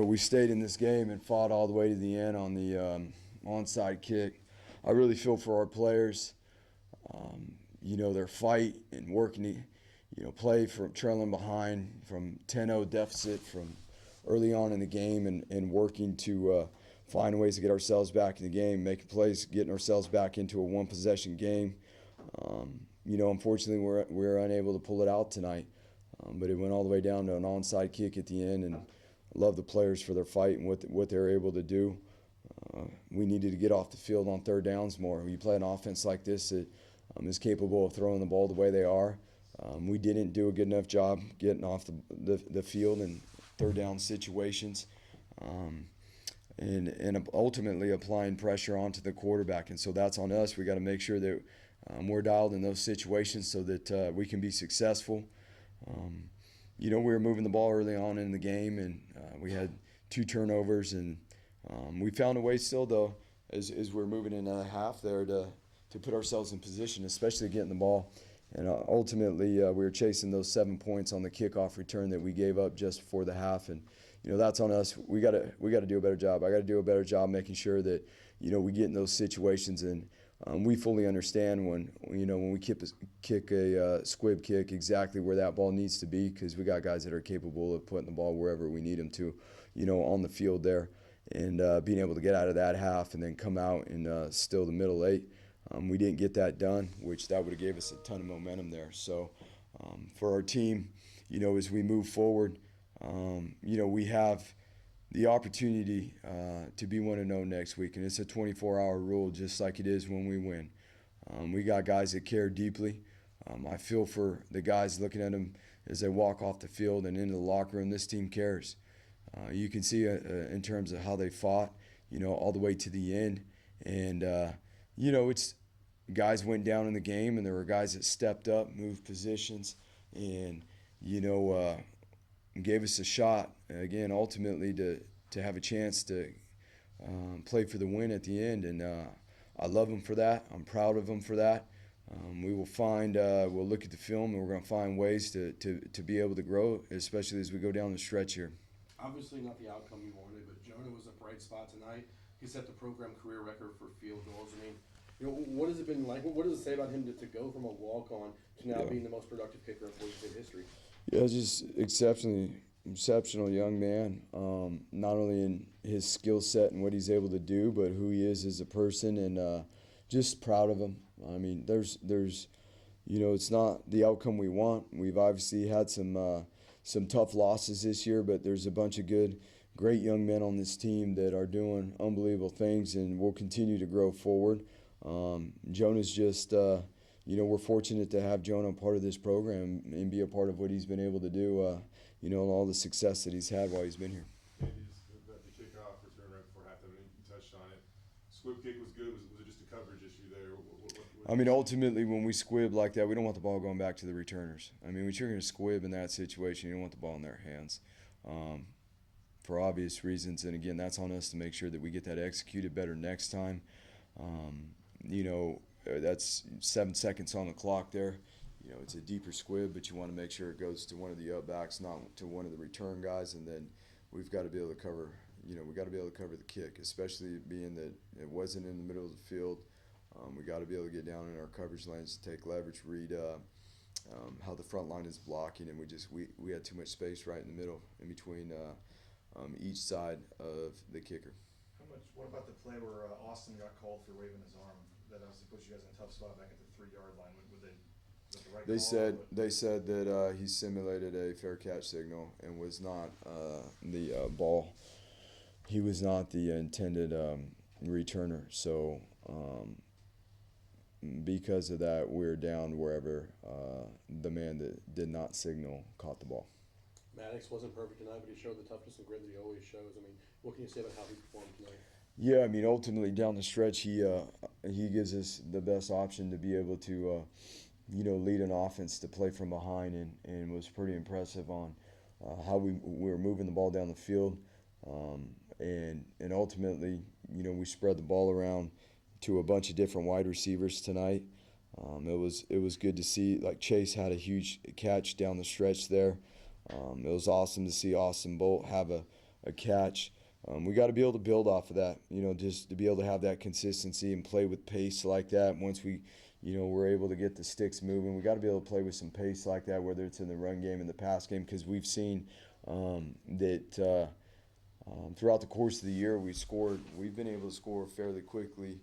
we stayed in this game and fought all the way to the end on the onside kick. I really feel for our players. Their fight and working to, play from trailing behind from 10-0 deficit from early on in the game and working to find ways to get ourselves back in the game, making plays, getting ourselves back into a one-possession game. Unfortunately, we were unable to pull it out tonight, but it went all the way down to an onside kick at the end, and I love the players for their fight and what they were able to do. We needed to get off the field on third downs more. When you play an offense like this that is capable of throwing the ball the way they are, we didn't do a good enough job getting off the field in third down situations, and ultimately applying pressure onto the quarterback. And so that's on us. We got to make sure that we're dialed in those situations so that we can be successful. We were moving the ball early on in the game, and we had 2 turnovers, and we found a way still, though, as we're moving into the half there to put ourselves in position, especially getting the ball. And ultimately, we were chasing those 7 points on the kickoff return that we gave up just before the half. And that's on us. We got to do a better job. I got to do a better job making sure that we get in those situations, and we fully understand when we kick a squib kick exactly where that ball needs to be, because we got guys that are capable of putting the ball wherever we need them to, on the field there, and being able to get out of that half and then come out and still the middle 8. We didn't get that done, which that would have gave us a ton of momentum there. So for our team, as we move forward, we have the opportunity to be 1-0 next week, and it's a 24-hour rule just like it is when we win. We got guys that care deeply. I feel for the guys looking at them as they walk off the field and into the locker room. This team cares. You can see in terms of how they fought, all the way to the end. And, it's guys went down in the game, and there were guys that stepped up, moved positions, and, gave us a shot, again, ultimately to have a chance to play for the win at the end. And I love them for that. I'm proud of them for that. We will we'll look at the film, and we're going to find ways to be able to grow, especially as we go down the stretch here. Obviously not the outcome you wanted, but Jonah was a bright spot tonight. He set the program career record for field goals. I mean, what has it been like? What does it say about him to go from a walk-on to now being the most productive kicker in boise-state history? Yeah, just exceptional young man, not only in his skill set and what he's able to do, but who he is as a person, and just proud of him. I mean, there's it's not the outcome we want. We've obviously had some tough losses this year, but there's a bunch of great young men on this team that are doing unbelievable things, and will continue to grow forward. Jonah's just, we're fortunate to have Jonah part of this program and be a part of what he's been able to do, and all the success that he's had while he's been here. Andy, about the kickoff return right before halftime, you touched on it. Squib kick was good. Was it just a coverage issue there? I mean, ultimately, when we squib like that, we don't want the ball going back to the returners. I mean, when you're going to squib in that situation, you don't want the ball in their hands, for obvious reasons. And again, that's on us to make sure that we get that executed better next time. That's 7 seconds on the clock there. It's a deeper squib, but you want to make sure it goes to one of the backs, not to one of the return guys. And then we've got to be able to cover, we got to be able to cover the kick, especially being that it wasn't in the middle of the field. We got to be able to get down in our coverage lanes to take leverage, read how the front line is blocking, and we had too much space right in the middle in between each side of the kicker. What about the play where Austin got called for waving his arm? That obviously puts you guys in a tough spot back at the 3-yard line. Was the right they call? They said that he simulated a fair catch signal and was not the ball. He was not the intended returner. So because of that, we're down wherever the man that did not signal caught the ball. Maddox wasn't perfect tonight, but he showed the toughness and grit that he always shows. I mean, what can you say about how he performed tonight? Yeah, I mean, ultimately down the stretch, he gives us the best option to be able to, lead an offense to play from behind, and was pretty impressive on how we were moving the ball down the field, and ultimately, we spread the ball around to a bunch of different wide receivers tonight. It was good to see. Like Chase had a huge catch down the stretch there. It was awesome to see Austin Bolt have a catch. We got to be able to build off of that, just to be able to have that consistency and play with pace like that. Once we're able to get the sticks moving, we got to be able to play with some pace like that, whether it's in the run game and the pass game, because we've seen that throughout the course of the year we've been able to score fairly quickly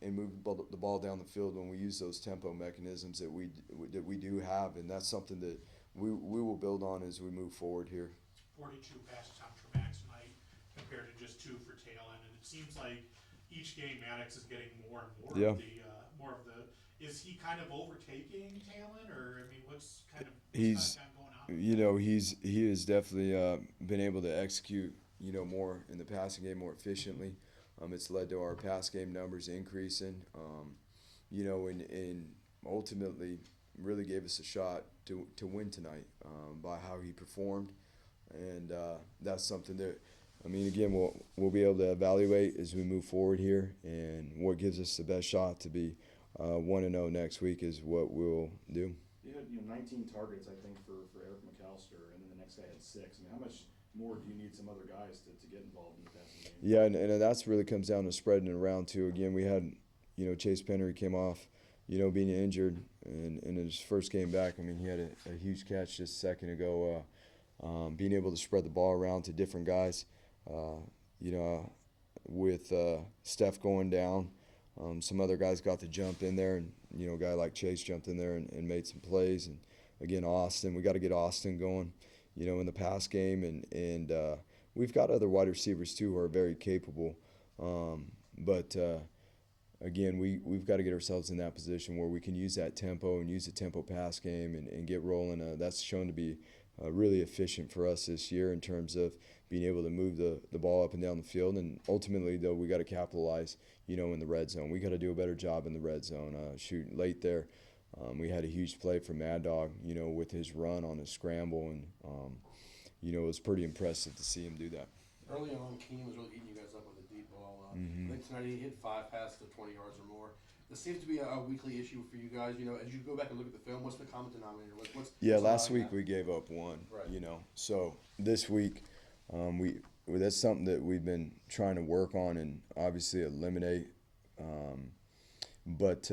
and move the ball down the field when we use those tempo mechanisms that we do have, and that's something that we will build on as we move forward here. 42 passes on Tremax tonight compared to just 2 for Talon, and it seems like each game Maddox is getting more and more Yeah. of the Is he kind of overtaking Talon, or I mean, what's kind of going on? He has definitely been able to execute more in the passing game more efficiently. It's led to our pass game numbers increasing, and ultimately really gave us a shot to win tonight by how he performed. And that's something that, again, we'll be able to evaluate as we move forward here. And what gives us the best shot to be 1-0 next week is what we'll do. You had 19 targets, I think, for Eric McAllister, and then the next guy had 6. How much more do you need some other guys to get involved in the passing game? Yeah, and that's really comes down to spreading it around too. Again, we had, Chase Pennery came off, being injured, and in his first game back, he had a huge catch just a second ago. Being able to spread the ball around to different guys, with Steph going down, some other guys got to jump in there, and a guy like Chase jumped in there and made some plays. And again, Austin, we got to get Austin going, in the pass game, and we've got other wide receivers too who are very capable, but again, we've got to get ourselves in that position where we can use that tempo and use the tempo pass game and get rolling. That's shown to be really efficient for us this year in terms of being able to move the ball up and down the field. And ultimately, though, we got to capitalize, in the red zone. We got to do a better job in the red zone. Shooting late there, we had a huge play from Mad Dog, with his run on his scramble, and it was pretty impressive to see him do that. Early on, Keenan was really eating you guys up with a deep ball. I think tonight he hit 5 passes to 20 yards or more. This seems to be a weekly issue for you guys. As you go back and look at the film, what's the common denominator? What's last week we gave up 1. Right. So this week, that's something that we've been trying to work on and obviously eliminate. But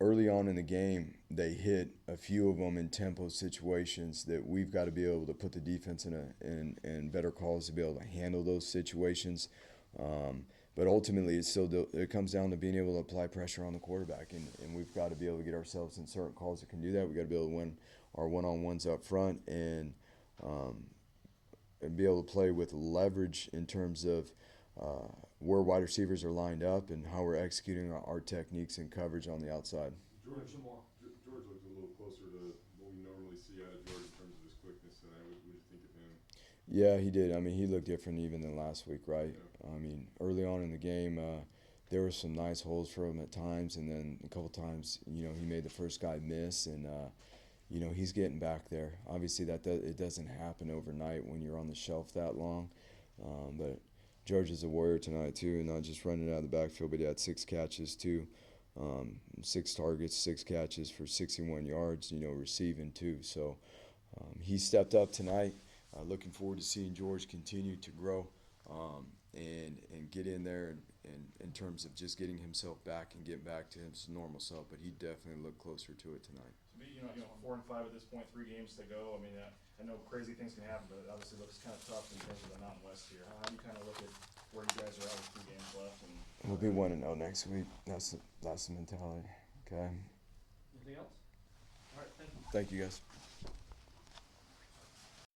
early on in the game, they hit a few of them in tempo situations that we've got to be able to put the defense in better calls to be able to handle those situations. But ultimately, it comes down to being able to apply pressure on the quarterback, and we've got to be able to get ourselves in certain calls that can do that. We've got to be able to win our one-on-ones up front and be able to play with leverage in terms of where wide receivers are lined up and how we're executing our techniques and coverage on the outside. George looked a little closer to what we normally see out of George in terms of his quickness tonight. What do you think of him? Yeah, he did. He looked different even than last week, right? Yeah. Early on in the game, there were some nice holes for him at times, and then a couple times, he made the first guy miss, and he's getting back there. Obviously, it doesn't happen overnight when you're on the shelf that long, but George is a warrior tonight too, not just running out of the backfield, but he had 6 catches too, 6 targets, 6 catches for 61 yards, receiving too. So he stepped up tonight. Looking forward to seeing George continue to grow and get in there and in terms of just getting himself back and getting back to his normal self. But he definitely looked closer to it tonight. 4 and 5 at this point, 3 games to go. I know crazy things can happen, but it obviously looks kind of tough in terms of the Mountain West here. How do you kind of look at where you guys are at with 3 games left? And We'll be 1-0 next week. That's the mentality. Okay. Anything else? All right, thank you. Thank you, guys.